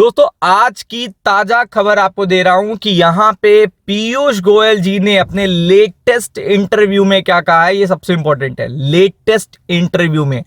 दोस्तों आज की ताजा खबर आपको दे रहा हूं कि यहां पे पीयूष गोयल जी ने अपने लेटेस्ट इंटरव्यू में क्या कहा है। ये सबसे इंपॉर्टेंट है। लेटेस्ट इंटरव्यू में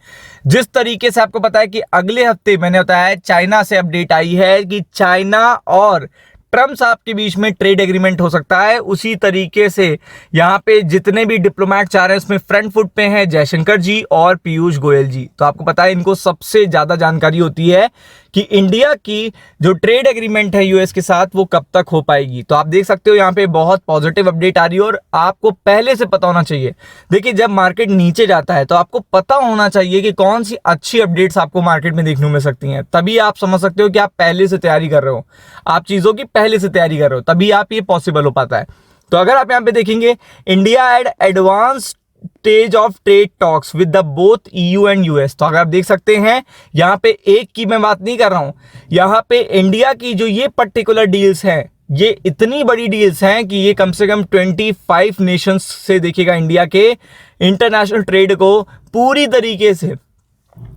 जिस तरीके से आपको पता है कि अगले हफ्ते मैंने बताया है चाइना से अपडेट आई है कि चाइना और ट्रम्प साहब के बीच में ट्रेड एग्रीमेंट हो सकता है, उसी तरीके से यहाँ पे जितने भी डिप्लोमेट चाह रहे हैं उसमें फ्रंट फुट पे हैं जयशंकर जी और पीयूष गोयल जी। तो आपको पता है इनको सबसे ज्यादा जानकारी होती है कि इंडिया की जो ट्रेड एग्रीमेंट है यूएस के साथ वो कब तक हो पाएगी। तो आप देख सकते हो यहाँ पे बहुत पॉजिटिव अपडेट आ रही है और आपको पहले से पता होना चाहिए। देखिए जब मार्केट नीचे जाता है तो आपको पता होना चाहिए कि कौन सी अच्छी अपडेट्स आपको मार्केट में देखने को मिल सकती हैं, तभी आप समझ सकते हो कि आप पहले से तैयारी कर रहे हो, आप चीजों की पहले से तैयारी कर रहे हो, तभी आप ये पॉसिबल हो पाता है। तो अगर आप यहाँ पे देखेंगे India at advance stage of trade talks with the both EU and US. तो अगर आप देख सकते हैं यहाँ पे एक की मैं बात नहीं कर रहा हूं, यहाँ पे इंडिया की जो ये पर्टिकुलर डील्स हैं ये इतनी बड़ी डील्स हैं कि ये कम से कम 25 नेशंस से देखिएगा इंडिया के इंटरनेशनल ट्रेड को पूरी तरीके से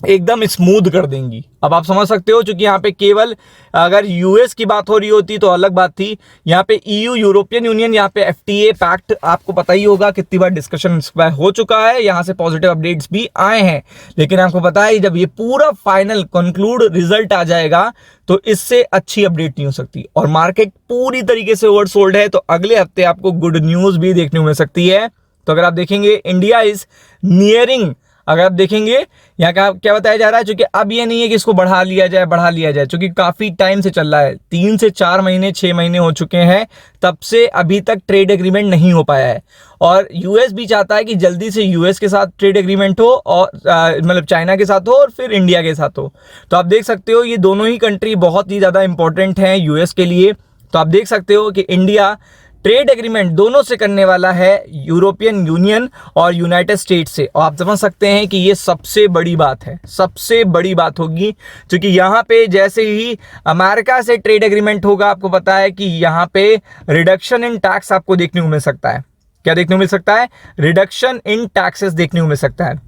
एकदम स्मूथ कर देंगी। अब आप समझ सकते हो क्योंकि यहाँ पे केवल अगर यूएस की बात हो रही होती तो अलग बात थी, यहाँ पे ईयू यूरोपियन यूनियन, यहाँ पे एफटीए पैक्ट आपको पता ही होगा कितनी बार डिस्कशन हो चुका है, यहाँ से पॉजिटिव अपडेट्स भी आए हैं। लेकिन आपको पता है जब ये पूरा फाइनल कंक्लूड रिजल्ट आ जाएगा तो इससे अच्छी अपडेट नहीं हो सकती और मार्केट पूरी तरीके से ओवरसोल्ड है। तो अगले हफ्ते आपको गुड न्यूज भी देखने को मिल सकती है। तो अगर आप देखेंगे इंडिया इज नियरिंग, अगर आप देखेंगे यहाँ का क्या बताया जा रहा है, क्योंकि अब ये नहीं है कि इसको बढ़ा लिया जाए, क्योंकि काफी टाइम से चल रहा है, 3 से 4 महीने 6 महीने हो चुके हैं, तब से अभी तक ट्रेड एग्रीमेंट नहीं हो पाया है। और यूएस भी चाहता है कि जल्दी से यूएस के साथ ट्रेड एग्रीमेंट हो और मतलब चाइना के साथ हो और फिर इंडिया के साथ हो। तो आप देख सकते हो ये दोनों ही कंट्री बहुत ही ज्यादा इंपॉर्टेंट हैं यूएस के लिए। तो आप देख सकते हो कि इंडिया ट्रेड एग्रीमेंट दोनों से करने वाला है, यूरोपियन यूनियन और यूनाइटेड स्टेट्स से। और आप समझ सकते हैं कि ये सबसे बड़ी बात है, सबसे बड़ी बात होगी, क्योंकि यहाँ पे जैसे ही अमेरिका से ट्रेड एग्रीमेंट होगा आपको पता है कि यहाँ पे रिडक्शन इन टैक्स आपको देखने को मिल सकता है। क्या देखने को मिल सकता है? रिडक्शन इन टैक्सेस देखने को मिल सकता है।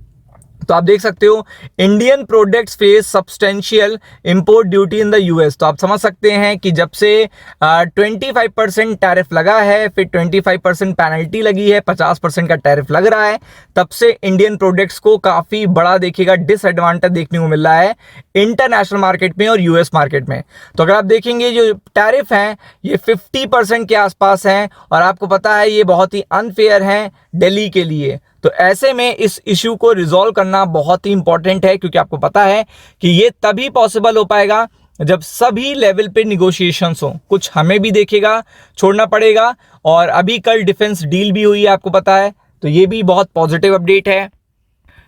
तो आप देख सकते हो Indian products face substantial import duty in the US. तो आप समझ सकते हैं कि जब से 25% टैरिफ लगा है, फिर 25% पेनल्टी लगी है, 50% का टैरिफ लग रहा है, तब से इंडियन प्रोडक्ट्स को काफी बड़ा देखिएगा डिसएडवांटेज देखने को मिल रहा है इंटरनेशनल मार्केट में और यूएस मार्केट में। तो अगर आप देखेंगे जो टैरिफ हैं ये 50% के आसपास हैं और आपको पता है ये बहुत ही अनफेयर हैं दिल्ली के लिए। तो ऐसे में इस इश्यू को रिजॉल्व करना बहुत ही इंपॉर्टेंट है, क्योंकि आपको पता है कि ये तभी पॉसिबल हो पाएगा जब सभी लेवल पे निगोशिएशंस हो। कुछ हमें भी देखेगा छोड़ना पड़ेगा और अभी कल डिफेंस डील भी हुई है आपको पता है, तो ये भी बहुत पॉजिटिव अपडेट है,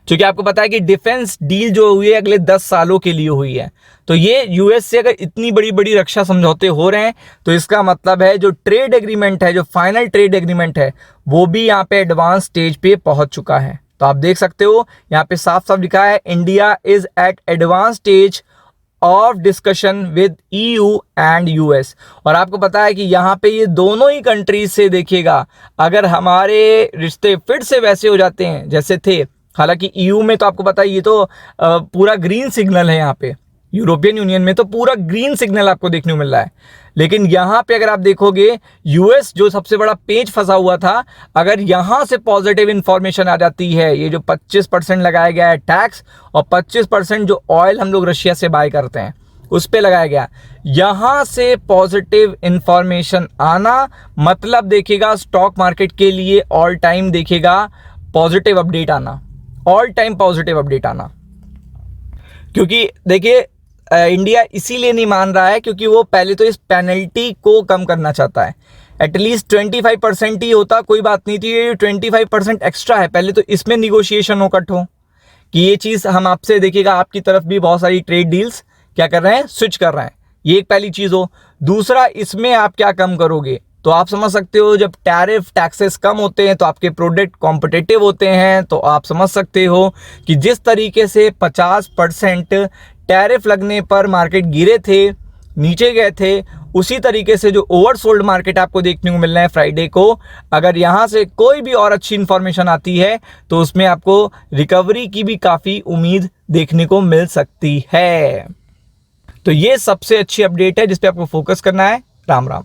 क्योंकि आपको पता है कि डिफेंस डील जो हुई है अगले 10 सालों के लिए हुई है। तो ये यूएस से अगर इतनी बड़ी बड़ी रक्षा समझौते हो रहे हैं तो इसका मतलब है जो ट्रेड एग्रीमेंट है, जो फाइनल ट्रेड एग्रीमेंट है, वो भी यहाँ पे एडवांस स्टेज पे पहुंच चुका है। तो आप देख सकते हो यहाँ पे साफ साफ लिखा है India is at advance stage of discussion with EU and US. और आपको पता है कि यहाँ पे ये दोनों ही कंट्रीज से देखिएगा अगर हमारे रिश्ते फिर से वैसे हो जाते हैं जैसे थे, हालांकि ईयू में तो आपको पता है ये तो पूरा ग्रीन सिग्नल है, यहाँ पे यूरोपियन यूनियन में तो पूरा ग्रीन सिग्नल आपको देखने को मिल रहा है, लेकिन यहाँ पे अगर आप देखोगे यूएस जो सबसे बड़ा पेच फंसा हुआ था, अगर यहाँ से पॉजिटिव इंफॉर्मेशन आ जाती है, ये जो 25% लगाया गया है टैक्स और 25% जो ऑयल हम लोग रशिया से बाय करते हैं उस पे लगाया गया, यहाँ से पॉजिटिव इंफॉर्मेशन आना मतलब देखिएगा स्टॉक मार्केट के लिए ऑल टाइम देखिएगा पॉजिटिव अपडेट आना, ऑल टाइम पॉजिटिव अपडेट आना। क्योंकि देखिए इंडिया इसीलिए नहीं मान रहा है क्योंकि वो पहले तो इस पेनल्टी को कम करना चाहता है। एटलीस्ट 25% ही होता कोई बात नहीं थी, ये 25% एक्स्ट्रा है, पहले तो इसमें निगोशिएशन हो कट हो कि ये चीज़ हम आपसे देखिएगा आपकी तरफ भी बहुत सारी ट्रेड डील्स क्या कर रहे हैं, स्विच कर रहे हैं, ये एक पहली चीज़ हो। दूसरा इसमें आप क्या कम करोगे, तो आप समझ सकते हो जब टैरिफ टैक्सेस कम होते हैं तो आपके प्रोडक्ट कॉम्पिटिटिव होते हैं। तो आप समझ सकते हो कि जिस तरीके से 50% टैरिफ लगने पर मार्केट गिरे थे, नीचे गए थे, उसी तरीके से जो ओवरसोल्ड मार्केट आपको देखने को मिल रहा है फ्राइडे को, अगर यहाँ से कोई भी और अच्छी इंफॉर्मेशन आती है तो उसमें आपको रिकवरी की भी काफ़ी उम्मीद देखने को मिल सकती है। तो ये सबसे अच्छी अपडेट है जिस पे आपको फोकस करना है। राम राम।